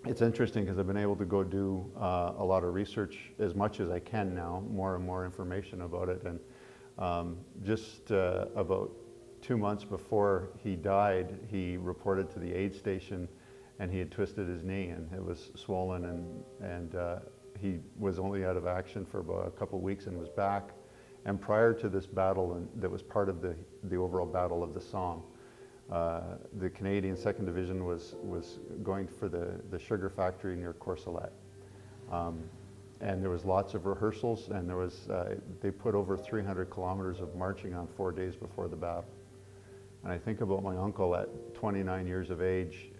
it's interesting because I've been able to go do a lot of research as much as I can now, more and more information about it. And just about 2 months before he died, he reported to the aid station, and he had twisted his knee and it was swollen, and he was only out of action for about a couple of weeks and was back. And prior to this battle, and that was part of the overall battle of the Somme, the Canadian 2nd Division was going for the sugar factory near Courcelette. And there was lots of rehearsals, and there was, they put over 300 kilometers of marching on 4 days before the battle. And I think about my uncle at 29 years of age,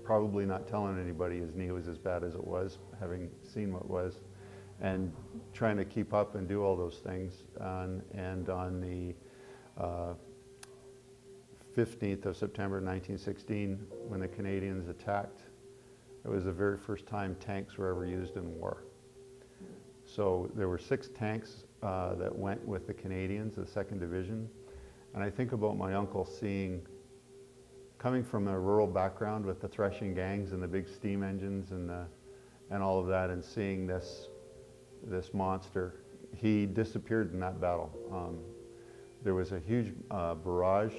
probably not telling anybody his knee was as bad as it was, having seen what was, and trying to keep up and do all those things. And on the 15th of September 1916, when the Canadians attacked, it was the very first time tanks were ever used in war. So there were 6 tanks that went with the Canadians, the 2nd Division. And I think about my uncle coming from a rural background with the threshing gangs and the big steam engines and all of that, and seeing this monster. He disappeared in that battle. There was a huge barrage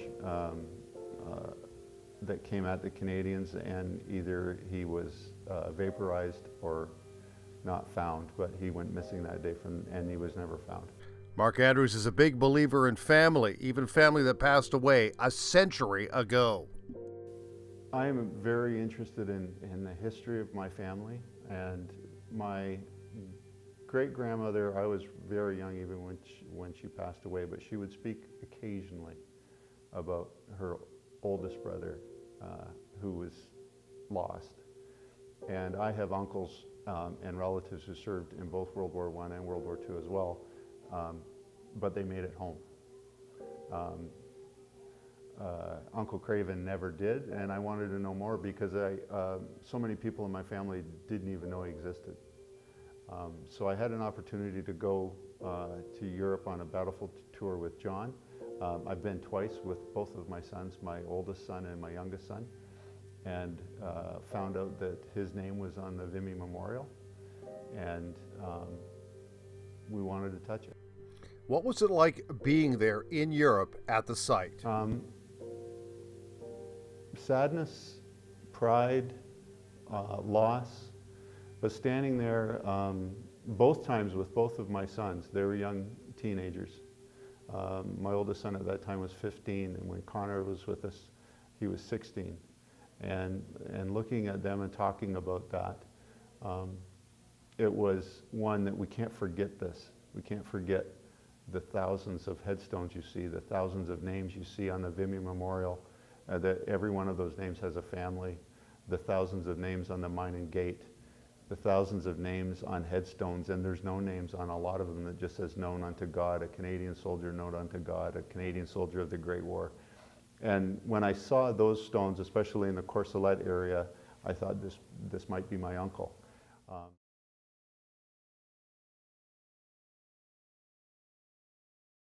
that came at the Canadians, and either he was vaporized or not found, but he went missing that day and he was never found. Mark Andrews is a big believer in family, even family that passed away a century ago. I am very interested in the history of my family, and my great-grandmother, I was very young even when she passed away, but she would speak occasionally about her oldest brother who was lost. And I have uncles and relatives who served in both World War I and World War II as well, but they made it home. Uncle Craven never did, and I wanted to know more because so many people in my family didn't even know he existed. So I had an opportunity to go to Europe on a battlefield tour with John. I've been twice with both of my sons, my oldest son and my youngest son, and found out that his name was on the Vimy Memorial, and we wanted to touch it. What was it like being there in Europe at the site? Sadness, pride, loss, but standing there both times with both of my sons. They were young teenagers. My oldest son at that time was 15, and when Connor was with us, he was 16. And looking at them and talking about that, it was one that we can't forget this. We can't forget the thousands of headstones you see, the thousands of names you see on the Vimy Memorial, that every one of those names has a family, the thousands of names on the Mine Gate, the thousands of names on headstones, and there's no names on a lot of them that just says known unto God, a Canadian soldier known unto God, a Canadian soldier of the Great War. And when I saw those stones, especially in the Courcelette area, I thought this might be my uncle.